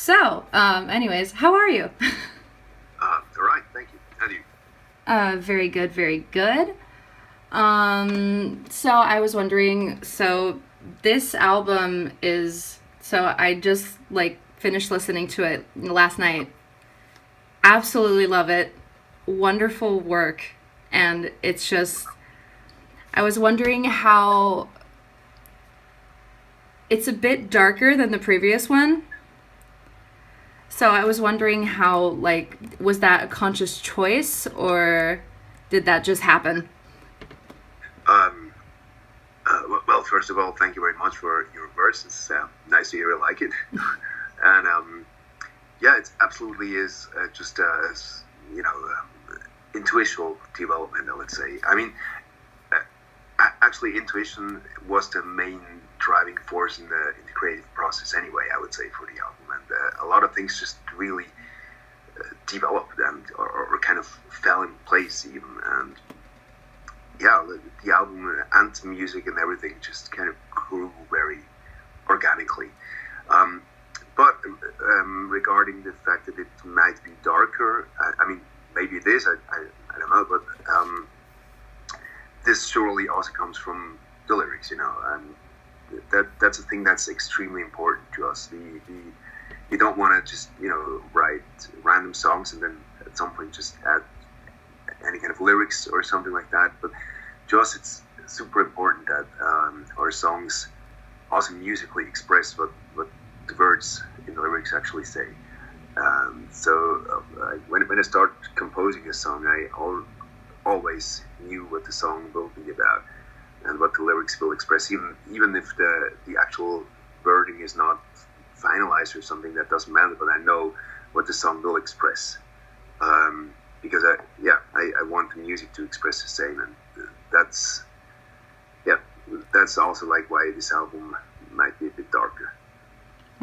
Anyways, how are you? All right, thank you. How do you? Very good, very good. So I was wondering, this album is, I just finished listening to it last night. Absolutely love it. Wonderful work. And it's just, I was wondering how it's a bit darker than the previous one. So I was wondering how, was that a conscious choice or did that just happen? Um, well, first of all, thank you very much for your words. It's nice to hear you like it. And yeah, it absolutely is just intuitional development, I would say. I mean, actually, intuition was the main driving force in the creative process anyway, I would say, for the album. And a lot of things just really developed or kind of fell in place even. And yeah, the album and the music and everything just kind of grew very organically. But regarding the fact that it might be darker, I mean, maybe it is, I don't know, but this surely also comes from the lyrics, and that's a thing that's extremely important to us. You don't want to just, write random songs and then at some point just add any kind of lyrics or something like that, but to us it's super important that our songs also musically express what the words in the lyrics actually say. When I start composing a song, I always knew what the song will be about and what the lyrics will express, even if the actual wording is not finalized or something. That doesn't matter, but I know what the song will express, because I want the music to express the same. And that's also why this album might be a bit darker.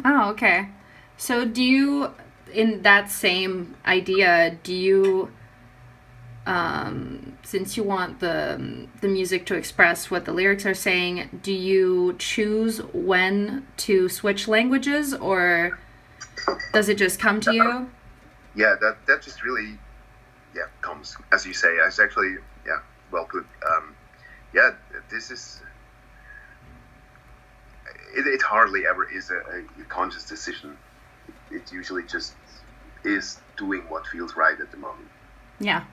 Oh, okay. So do you, in that same idea, do you, since you want the music to express what the lyrics are saying, do you choose when to switch languages, or does it just come to you? Yeah, that just really comes, as you say. It's actually well put. This is it hardly ever is a conscious decision. It usually just is doing what feels right at the moment. Yeah.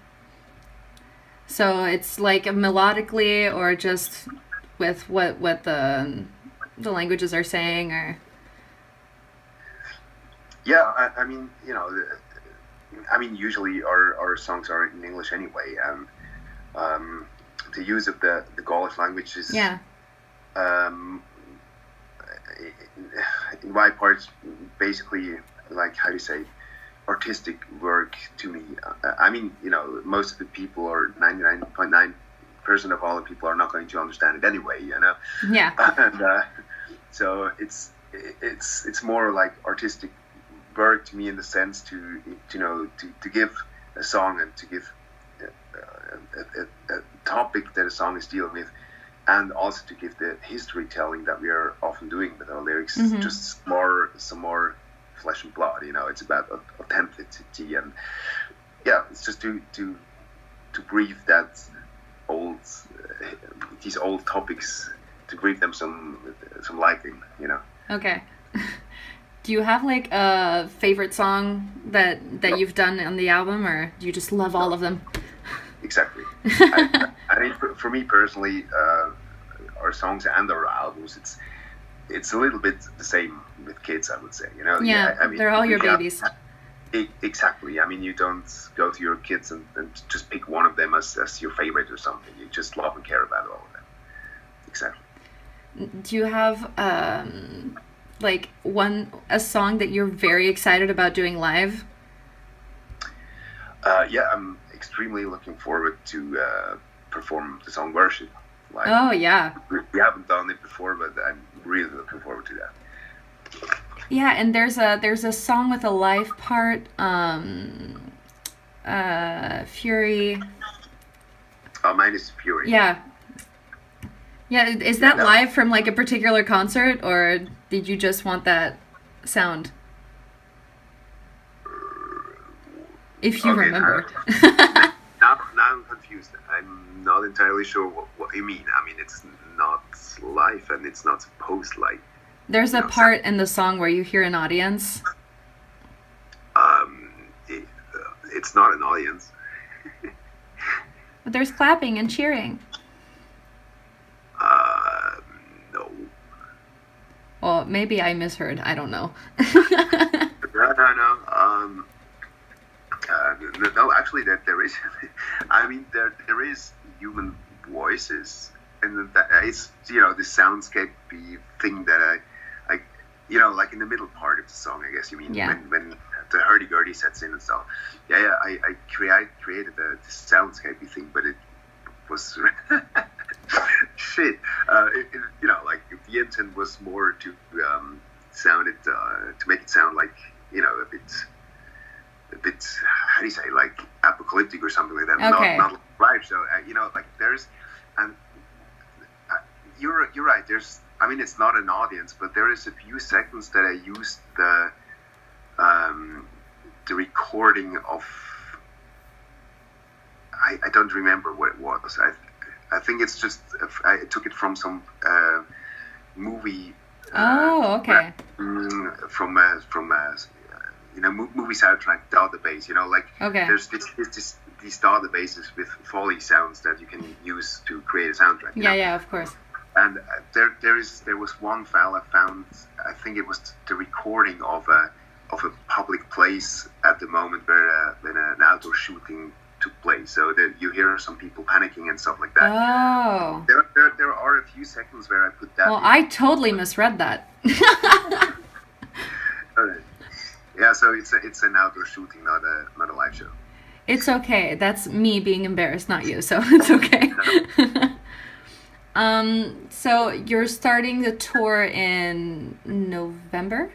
So it's melodically, or just with what the languages are saying, or I mean, usually our songs are in English anyway, and the use of the Gaulish language is in my parts basically, how do you say, artistic work to me. I mean, most of the people, or 99.9% of all the people, are not going to understand it anyway, Yeah. And so it's more like artistic work to me, in the sense to give a song and to give a topic that a song is dealing with, and also to give the history telling that we are often doing with our lyrics. Mm-hmm. Just some more flesh and blood. It's about authenticity, and it's just to breathe that old these old topics, to breathe them some liking. Okay. Do you have a favorite song that you've done on the album, or do you just love all of them? Exactly. I mean, for me personally, our songs and our albums, it's a little bit the same with kids, I would say. Yeah, I mean, they're all your babies. Exactly. I mean, you don't go to your kids and just pick one of them as your favorite or something. You just love and care about all of them. Exactly. Do you have a song that you're very excited about doing live? I'm extremely looking forward to perform the song "Worship" live. Oh yeah. We haven't done it before, but I'm really looking forward to that. Yeah, and there's a song with a live part, Fury. Oh, mine is Fury. Yeah. Yeah, is that live from a particular concert, or did you just want that sound? if you remember. Now I'm confused. I'm not entirely sure what you mean. I mean, it's not live and it's not post-live. There's a part in the song where you hear an audience. It's not an audience. But there's clapping and cheering. No. Well, maybe I misheard. I don't know. No, actually, there is. I mean, there is human voices, and that is, the soundscape-y thing that I, like in the middle part of the song, I guess you mean, when the hurdy-gurdy sets in and stuff. I created the soundscape-y thing, but it was shit. Like the intent was more to sound it, to make it sound like, a bit, how do you say, like apocalyptic or something like that. Okay. Not live. So like there's, and you're right. There's, I mean, it's not an audience, but there is a few seconds that I used the recording of. I don't remember what it was. I think it's just I took it from some movie. Oh, okay. From movie soundtrack database. Okay. There's these databases with Foley sounds that you can use to create a soundtrack. Yeah, of course. And there was one file I found. I think it was the recording of a public place at the moment where when an outdoor shooting took place. So that you hear some people panicking and stuff like that. Oh. There are a few seconds where I put that. Well, I totally misread that. Yeah, so it's an outdoor shooting, not a live show. It's okay. That's me being embarrassed, not you. So it's okay. So you're starting the tour in November?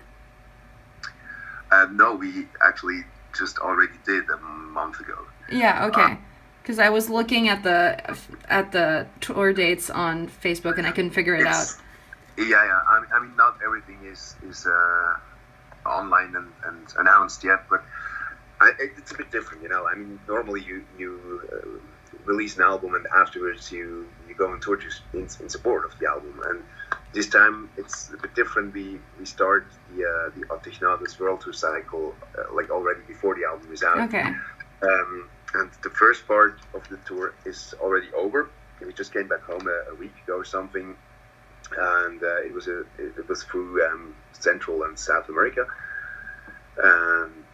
No, we actually just already did a month ago. Yeah, okay. Because I was looking at the tour dates on Facebook and I couldn't figure it out. Yeah. I mean, not everything is online and announced yet, but it's a bit different, I mean, normally you release an album and afterwards you go on tour in support of the album, and this time it's a bit different. We start the Ategnatos World Tour cycle like already before the album is out. Okay. And the first part of the tour is already over. We just came back home a week ago or something, and it was through Central and South America, and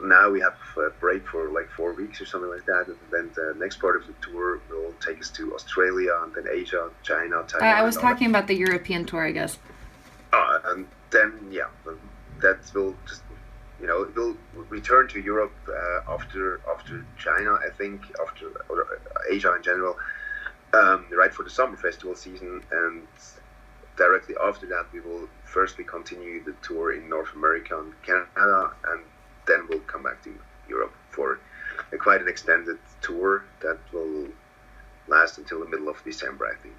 now we have a break for like 4 weeks or something like that, and then the next part of the tour will take us to Australia and then Asia, China, Taiwan. I was talking about the European tour, I guess. And then that will just we'll return to Europe after China, I think, or Asia in general, right for the summer festival season, and directly after that we will firstly continue the tour in North America and Canada, and then we'll come back to Europe for quite an extended tour that will last until the middle of December, I think.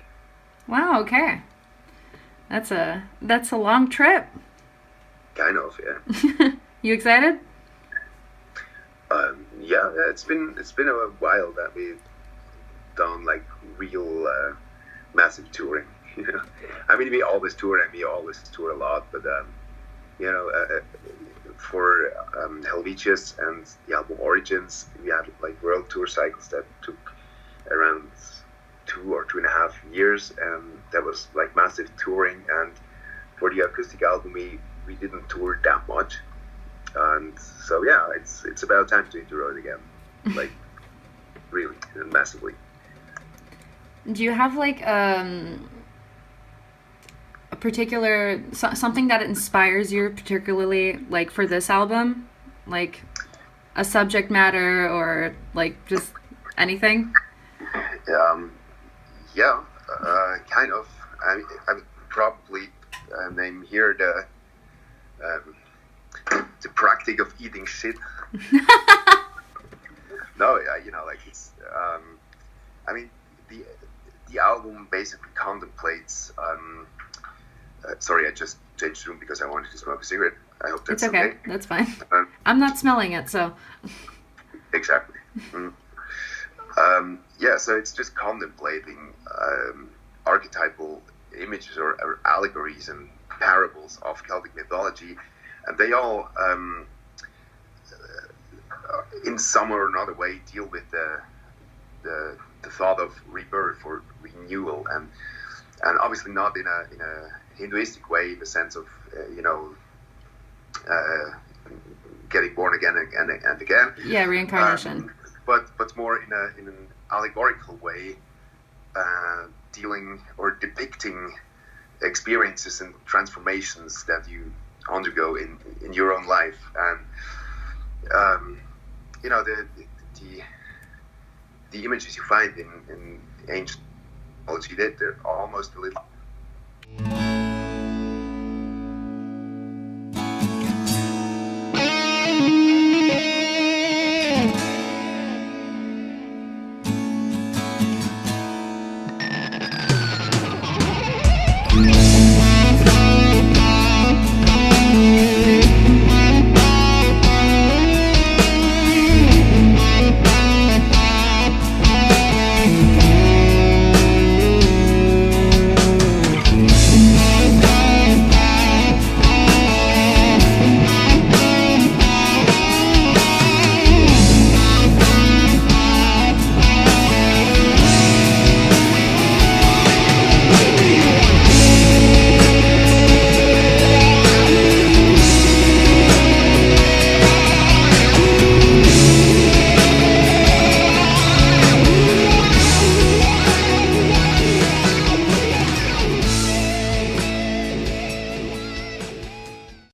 Wow, okay. That's a long trip. Kind of, yeah. You excited? Yeah, it's been a while that we've done like real massive touring. I mean, we always tour and we always tour a lot, but for Helvetius and the album Origins, we had like world tour cycles that took around 2 or 2.5 years, and that was like massive touring. And for the acoustic album, we didn't tour that much, and so yeah, it's about time to hit the road again, like really and massively. Do you have like a particular something that inspires you particularly, like for this album, like a subject matter or like just anything? Kind of. I would probably name here the practice of eating shit. No, like it's. I mean, the album basically contemplates. Sorry, I just changed room because I wanted to smoke a cigarette. I hope that's okay. That's fine. I'm not smelling it, so. Exactly. Mm. Yeah, so it's just contemplating archetypal images or allegories and parables of Celtic mythology, and they all, in some or another way, deal with the thought of rebirth or renewal, and obviously not in a Hinduistic way, in the sense of getting born again and again. Yeah, reincarnation. But more in an allegorical way, dealing or depicting experiences and transformations that you undergo in your own life, and the images you find in ancient mythology, they're almost a little